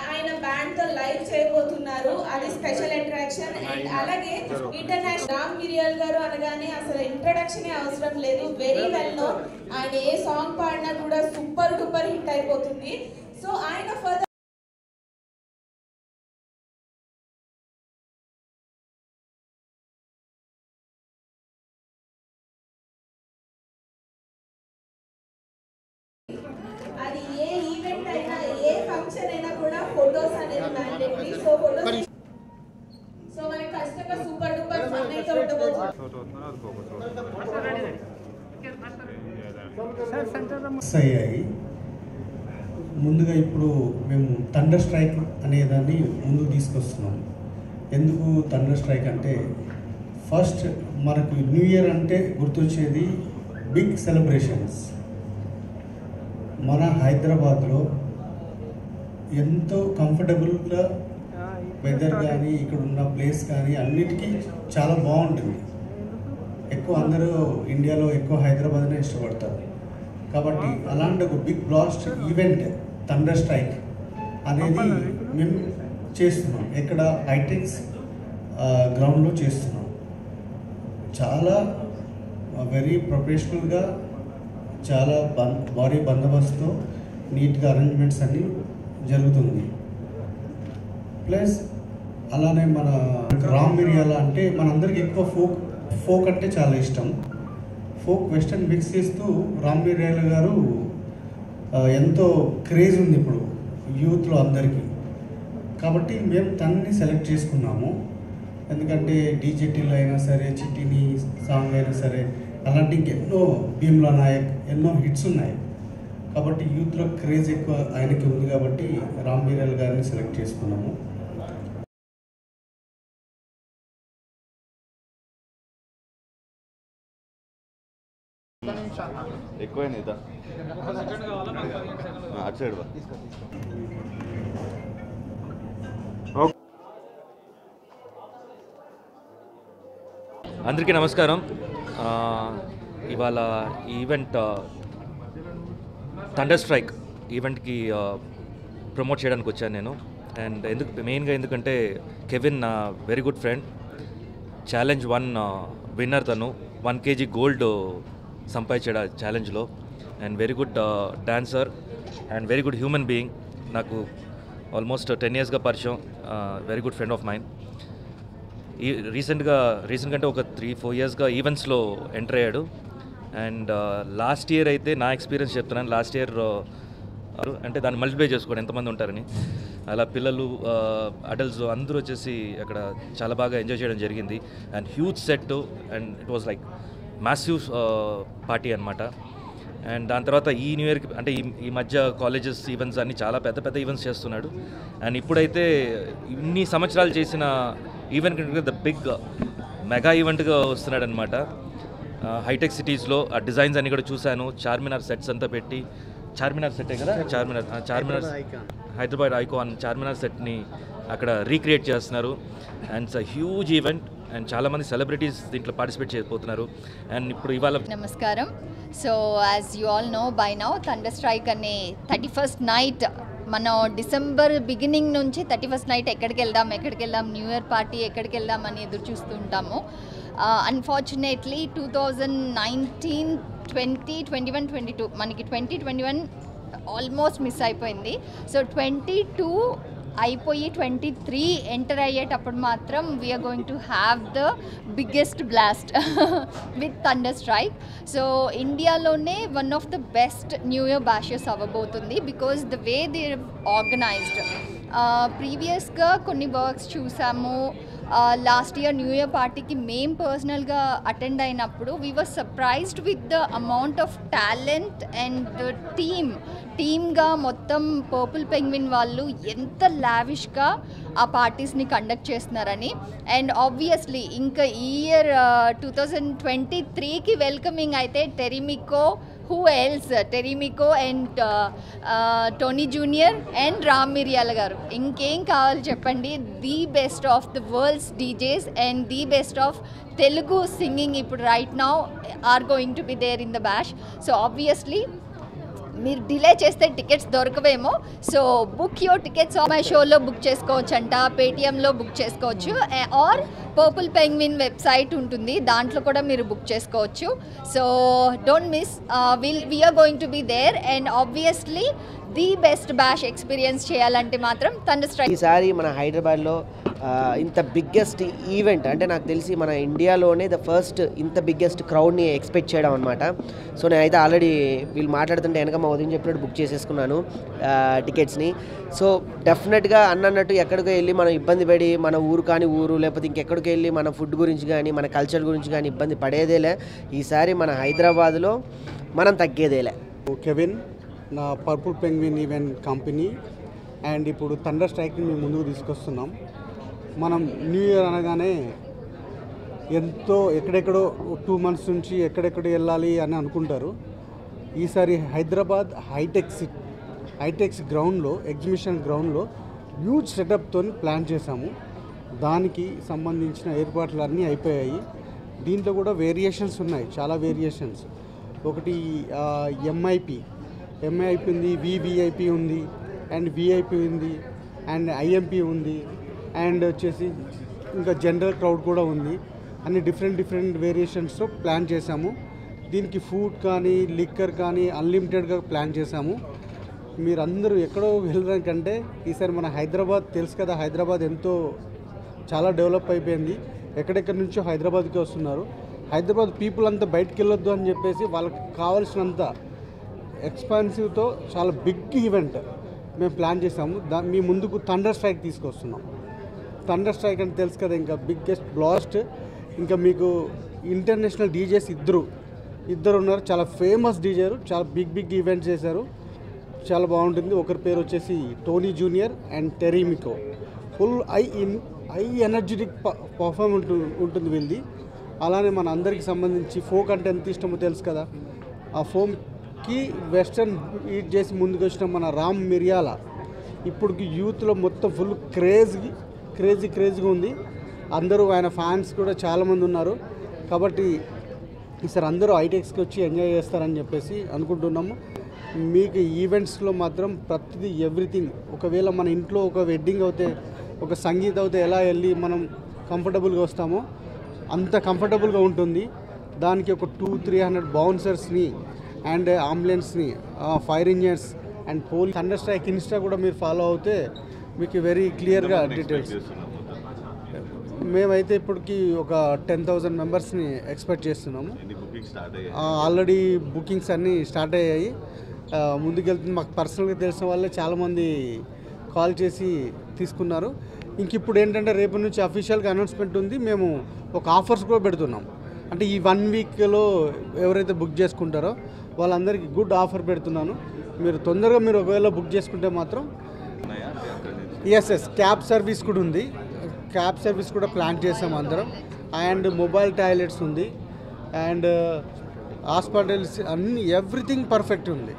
ఆయన బ్యాండ్ తో లైవ్ చేయబోతున్నారు. అది స్పెషల్ అట్రాక్షన్. అండ్ అలాగే ఇంటర్నేషనల్ రామ్ మిరియల్ గారు అనగానే అసలు ఇంట్రడక్షన్ అవసరం లేదు, వెరీ వెల్ నోన్. ఆయన ఏ సాంగ్ పాడినా కూడా సూపర్ డూపర్ హిట్ అయిపోతుంది. సో ఆయన ఫర్దర్ అది ఏ ఈవెంట్ అయినా ఏ ఫంక్షన్ అయినా కూడా ఫోటోస్ అనేది మ్యాండేటరీ. సో ఫోటోస్ సో మనకి ఖచ్చితంగా సూపర్ డూపర్ ఫన్ అయితే ఉండవచ్చు. అయ్యాయి. ముందుగా ఇప్పుడు మేము థండర్ స్ట్రైక్ అనేదాన్ని ముందుకు తీసుకొస్తున్నాం. ఎందుకు థండర్ స్ట్రైక్ అంటే ఫస్ట్ మనకు న్యూ ఇయర్ అంటే గుర్తొచ్చేది బిగ్ సెలబ్రేషన్స్. మన హైదరాబాద్లో ఎంతో కంఫర్టబుల్గా వెదర్ కానీ ఇక్కడ ఉన్న ప్లేస్ కానీ అన్నిటికీ చాలా బాగుంటుంది. ఎక్కువ అందరూ ఇండియాలో ఎక్కువ హైదరాబాద్నే ఇష్టపడతారు. కాబట్టి అలాంటి ఒక big blast event thunder strike అనేది మేము చేస్తున్నాం. ఎక్కడ హైటెక్స్ గ్రౌండ్లో చేస్తున్నాం. చాలా వెరీ ప్రొఫెషనల్గా, చాలా భారీ బందోబస్తుతో నీట్గా అరేంజ్మెంట్స్ అన్నీ జరుగుతుంది. ప్లస్ అలానే మన రామ్ మిరియాల అంటే మనందరికీ ఎక్కువ ఫోక్ అంటే చాలా ఇష్టం. ఫోక్ వెస్టర్న్ మిక్స్ చేస్తూ రామ్ మిరియాల గారు ఎంతో క్రేజ్ ఉంది ఇప్పుడు యూత్లో అందరికీ. కాబట్టి మేము తనని సెలెక్ట్ చేసుకున్నాము. ఎందుకంటే డీజేటీలో అయినా సరే, చిట్టిని సాంగ్ అయినా సరే, అలాంటి ఎన్నో భీమ్లా నాయక్ ఎన్నో హిట్స్ ఉన్నాయి. కాబట్టి యూత్లో క్రేజ్ ఎక్కువ ఆయనకి ఉంది. కాబట్టి రామ్ మిరియల్ గారిని సెలెక్ట్ చేసుకున్నాము. అందరికీ నమస్కారం. ఇవాళ ఈవెంట్ థండర్ స్ట్రైక్ ఈవెంట్కి ప్రమోట్ చేయడానికి వచ్చాను నేను. అండ్ ఎందుకంటే కెవిన్ నా very good friend, challenge 1 winner. తను 1 kg గోల్డ్ సంపాదించాడు ఆ ఛాలెంజ్లో. And very good dancer and very good human being. నాకు ఆల్మోస్ట్ 10 yearsగా పరిచయం. Very good friend of mine. రీసెంట్గా అంటే ఒక 3-4 yearsగా ఈవెంట్స్లో ఎంటర్ అయ్యాడు. అండ్ లాస్ట్ ఇయర్ అయితే నా ఎక్స్పీరియన్స్ చెప్తున్నాను. లాస్ట్ ఇయర్ అంటే దాన్ని మల్టిప్లై చేసుకోండి ఎంతమంది ఉంటారని. అలా పిల్లలు, అడల్ట్స్ అందరూ వచ్చేసి అక్కడ చాలా బాగా ఎంజాయ్ చేయడం జరిగింది. And huge set and it was like massive party అనమాట. అండ్ దాని తర్వాత ఈ న్యూ ఇయర్కి అంటే ఈ మధ్య కాలేజెస్ ఈవెంట్స్ అన్నీ చాలా పెద్ద పెద్ద ఈవెంట్స్ చేస్తున్నాడు. అండ్ ఇప్పుడైతే ఇన్ని సంవత్సరాలు చేసిన ఈవెంట్ ద బిగ్ మెగా ఈవెంట్గా వస్తున్నాడు అనమాట. హైటెక్ సిటీస్లో ఆ డిజైన్స్ అన్ని కూడా చూశాను. చార్మినార్ సెట్స్ అంతా పెట్టి, చార్మినార్ సెట్టే కదా, చార్మినార్ హైదరాబాద్ ఐకాన్ చార్మినార్ సెట్ని అక్కడ రీక్రియేట్ చేస్తున్నారు. And it's a huge event. And చాలామంది సెలబ్రిటీస్ దీంట్లో పార్టిసిపేట్ చేయబోతున్నారు. అండ్ ఇప్పుడు ఇవాళ నమస్కారం. So as you all know by now, thunder strike అనే 31st నైట్ మనం డిసెంబర్ బిగినింగ్ నుంచి 31st నైట్ ఎక్కడికి వెళ్దాం, న్యూ ఇయర్ పార్టీ ఎక్కడికి వెళ్దాం అని ఎదురు చూస్తూ ఉంటాము. అన్ఫార్చునేట్లీ 2019, 20, 21, 22 మనకి 2021 ఆల్మోస్ట్ మిస్ అయిపోయింది. సో 22 అయిపోయి 23 ఎంటర్ అయ్యేటప్పుడు మాత్రం we're going to have the biggest blast with thunder strike. So ఇండియాలోనే one of the best new year bashes అవ్వబోతుంది. Because the way they organised, ప్రీవియస్గా కొన్ని వర్క్స్ చూసాము. లాస్ట్ ఇయర్ న్యూ ఇయర్ పార్టీకి మేము పర్సనల్గా అటెండ్ అయినప్పుడు we were surprised with the amount of talent and టీమ్గా మొత్తం పర్పుల్ పెంగ్విన్ వాళ్ళు ఎంత లావిష్గా ఆ పార్టీస్ని కండక్ట్ చేస్తున్నారని. అండ్ ఆబ్వియస్లీ ఇంకా ఈ ఇయర్ 2023కి వెల్కమింగ్ అయితే Terimico, who else? Terimico and Tony Jr. and Ram Miryala garu. Inkem kavali cheppandi. The best of the world's DJs and the best of Telugu singing ippudu right now are going to be there in the bash. So obviously మీరు delay చేస్తే tickets దొరకవేమో. So book your tickets my షోలో book చేసుకోవచ్చు అంట, పేటిఎంలో book చేసుకోవచ్చు, or purple penguin website ఉంటుంది, దాంట్లో కూడా మీరు బుక్ చేసుకోవచ్చు. So don't miss, we're going to be there. And obviously the best bash experience చేయాలంటే మాత్రం థండర్ స్ట్రైక్. ఈసారి మన హైదరాబాద్లో ఇంత బిగ్గెస్ట్ ఈవెంట్ అంటే నాకు తెలిసి మన ఇండియాలోనే ద ఫస్ట్ ఇంత బిగ్గెస్ట్ క్రౌడ్ని ఎక్స్పెక్ట్ చేయడం అనమాట. సో నేనైతే ఆల్రెడీ వీళ్ళు మాట్లాడుతుంటే వెనక మా ఉదయం చెప్పినట్టు బుక్ చేసేసుకున్నాను టికెట్స్ని. సో డెఫినెట్గా అన్నట్టు ఎక్కడికో వెళ్ళి మనం ఇబ్బంది పడి మన ఊరు కాని ఊరు లేకపోతే ఇంకెక్కడికి వెళ్ళి మన ఫుడ్ గురించి కానీ మన కల్చర్ గురించి కానీ ఇబ్బంది పడేదేలే. ఈసారి మన హైదరాబాద్లో మనం తగ్గేదేలే. కెవిన్, నా purple penguin event company and ఇప్పుడు థండర్ స్ట్రైక్ని మేము ముందుకు తీసుకొస్తున్నాం. మనం న్యూ ఇయర్ అనగానే ఎంతో ఎక్కడెక్కడో 2 months నుంచి ఎక్కడెక్కడ వెళ్ళాలి అని అనుకుంటారు. ఈసారి హైదరాబాద్ హైటెక్స్ గ్రౌండ్లో, ఎగ్జిబిషన్ గ్రౌండ్లో హ్యూజ్ సెటప్తో ప్లాన్ చేశాము. దానికి సంబంధించిన ఏర్పాట్లు అన్నీ అయిపోయాయి. దీంట్లో కూడా వేరియేషన్స్ ఉన్నాయి, చాలా వేరియేషన్స్. ఒకటి ఎంఐపి ఉంది, వివిఐపి ఉంది, అండ్ విఐపి ఉంది, అండ్ ఐఎంపి ఉంది, అండ్ వచ్చేసి ఇంకా జనరల్ క్రౌడ్ కూడా ఉంది. అన్ని డిఫరెంట్ వేరియేషన్స్తో ప్లాన్ చేశాము. దీనికి ఫుడ్ కానీ లిక్కర్ కానీ అన్లిమిటెడ్గా ప్లాన్ చేశాము. మీరందరూ ఎక్కడో వెళ్ళడానికంటే ఈసారి మన హైదరాబాద్ తెలుసు కదా, హైదరాబాద్ ఎంతో చాలా డెవలప్ అయిపోయింది. ఎక్కడెక్కడి నుంచో హైదరాబాద్కి వస్తున్నారు. హైదరాబాద్ పీపుల్ అంతా బయటకు వెళ్ళొద్దు అని చెప్పేసి వాళ్ళకి కావాల్సినంత ఎక్స్పాన్సివ్తో చాలా బిగ్ ఈవెంట్ మేము ప్లాన్ చేసాము. మీ ముందుకు థండర్ స్ట్రైక్ తీసుకొస్తున్నాం. థండర్ స్ట్రైక్ అంటే తెలుసు కదా, ఇంకా బిగ్గెస్ట్ బ్లాస్ట్. ఇంకా మీకు ఇంటర్నేషనల్ డీజేస్ ఇద్దరు ఉన్నారు, చాలా ఫేమస్ డీజేలు, చాలా బిగ్ ఈవెంట్స్ చేశారు, చాలా బాగుంటుంది. ఒకరి పేరు వచ్చేసి Tony junior and Terimico. Full high energetic perform ఉంటుంది వీళ్ళది. అలానే మన అందరికి సంబంధించి ఫోక్ అంటే ఎంత ఇష్టమో తెలుసు కదా, ఆ ఫోక్కి వెస్టర్న్ ఈట్ చేసి ముందుకు వచ్చిన మన రామ్ మిరియాల ఇప్పటికి యూత్లో మొత్తం ఫుల్ క్రేజీగా ఉంది. అందరూ ఆయన ఫ్యాన్స్ కూడా చాలామంది ఉన్నారు. కాబట్టి ఈసారి అందరూ హైటెక్స్కి వచ్చి ఎంజాయ్ చేస్తారని చెప్పేసి అనుకుంటున్నాము. మీకు ఈవెంట్స్లో మాత్రం ప్రతిదీ ఎవ్రీథింగ్, ఒకవేళ మన ఇంట్లో ఒక వెడ్డింగ్ అవుతే, ఒక సంగీత్ అవుతే ఎలా వెళ్ళి మనం కంఫర్టబుల్గా వస్తామో అంత కంఫర్టబుల్గా ఉంటుంది. దానికి ఒక 200-300 బౌన్సర్స్ని అండ్ అంబులెన్స్ని, fire engineers and police. Thunder strike insta కూడా మీరు ఫాలో అవుతే మీకు వెరీ క్లియర్గా డీటెయిల్స్. మేమైతే ఇప్పటికి ఒక 10,000 మెంబర్స్ని ఎక్స్పెక్ట్ చేస్తున్నాము. ఆల్రెడీ బుకింగ్స్ అన్నీ స్టార్ట్ అయ్యాయి. ముందుకెళ్తుంది. మాకు పర్సనల్గా తెలిసిన వాళ్ళే చాలామంది కాల్ చేసి తీసుకున్నారు. ఇంక ఇప్పుడు ఏంటంటే రేపు నుంచి అఫీషియల్గా అనౌన్స్మెంట్ ఉంది. మేము ఒక ఆఫర్స్ కూడా పెడుతున్నాం. అంటే ఈ 1 weekలో ఎవరైతే బుక్ చేసుకుంటారో వాళ్ళందరికీ గుడ్ ఆఫర్ పెడుతున్నాను. మీరు తొందరగా మీరు ఒకవేళ బుక్ చేసుకుంటే మాత్రం ఎస్ క్యాబ్ సర్వీస్ కూడా ఉంది. క్యాబ్ సర్వీస్ కూడా ప్లాన్ చేసాం అందరం. అండ్ మొబైల్ టాయిలెట్స్ ఉంది, అండ్ హాస్పిటల్స్ అన్నీ ఎవ్రీథింగ్ పర్ఫెక్ట్ ఉంది.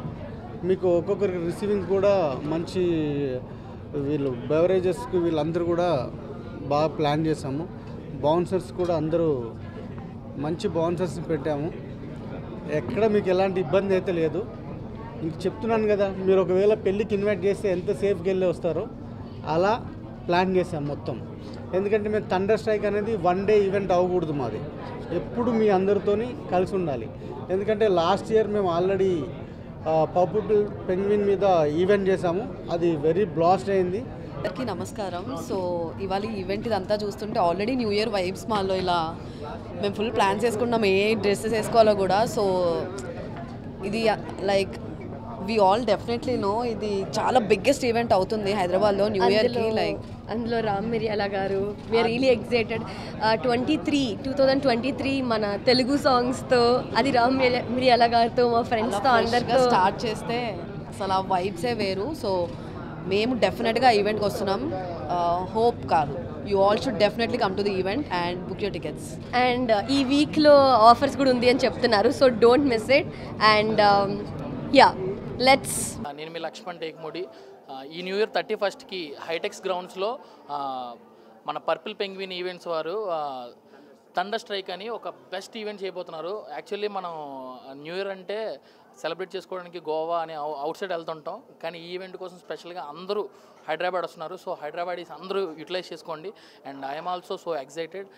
మీకు ఒక్కొక్కరికి రిసీవింగ్ కూడా మంచి, వీళ్ళు బెవరేజెస్కి వీళ్ళందరూ కూడా బాగా ప్లాన్ చేసాము. బౌన్సర్స్ కూడా అందరూ మంచి బౌన్సర్స్ని పెట్టాము. ఎక్కడ మీకు ఎలాంటి ఇబ్బంది అయితే లేదు. ఇంక చెప్తున్నాను కదా, మీరు ఒకవేళ పెళ్ళికి ఇన్వైట్ చేస్తే ఎంత సేఫ్గా వెళ్ళి వస్తారో అలా ప్లాన్ చేసాం మొత్తం. ఎందుకంటే మేము థండర్ స్ట్రైక్ అనేది 1 day ఈవెంట్ అవ్వకూడదు, మాది ఎప్పుడు మీ అందరితోని కలిసి ఉండాలి. ఎందుకంటే లాస్ట్ ఇయర్ మేము ఆల్రెడీ పర్పుల్ పెంగ్విన్ మీద ఈవెంట్ చేసాము, అది వెరీ బ్లాస్ట్ అయింది. అందరికీ నమస్కారం. సో ఇవాళ ఈవెంట్ ఇదంతా చూస్తుంటే ఆల్రెడీ న్యూ ఇయర్ వైబ్స్ మాలో ఇలా మేము ఫుల్ ప్లాన్స్ వేసుకున్నాం, ఏ డ్రెస్సెస్ వేసుకోవాలో కూడా. సో ఇది like we all definitely know ఇది చాలా బిగ్గెస్ట్ ఈవెంట్ అవుతుంది హైదరాబాద్లో న్యూ ఇయర్కి. లైక్ అందులో రామ్ మిరియాల గారు, వీఆర్ రియలీ ఎక్సైటెడ్. 2023 మన తెలుగు సాంగ్స్తో, అది రామ్ మిరియాల గారితో, మా ఫ్రెండ్స్తో అందరితో స్టార్ట్ చేస్తే అసలు ఆ వైబ్సే వేరు. సో మేము డెఫినెట్గా ఈవెంట్కి వస్తున్నాం, హోప్ కాదు. you all should definitely come to the event and book your tickets. And ఈ వీక్లో ఆఫర్స్ కూడా ఉంది అని చెప్తున్నారు, so don't miss it. And yeah, let's. నేను మీ లక్ష్మణ్ టేక్మూడి. ఈ న్యూ ఇయర్ 31st హైటెక్స్ గ్రౌండ్స్లో మన పర్పుల్ పెంగ్విన్ ఈవెంట్స్ వారు థండర్ స్ట్రైక్ అని ఒక బెస్ట్ ఈవెంట్ చేయబోతున్నారు. యాక్చువల్లీ మనం న్యూ ఇయర్ అంటే సెలబ్రేట్ చేసుకోవడానికి గోవా అని అవుట్ సైడ్ వెళ్తుంటాం, కానీ ఈ ఈవెంట్ కోసం స్పెషల్గా అందరూ హైదరాబాద్ వస్తున్నారు. సో హైదరాబాదీస్ అందరూ యూటిలైజ్ చేసుకోండి. And I'm also so excited.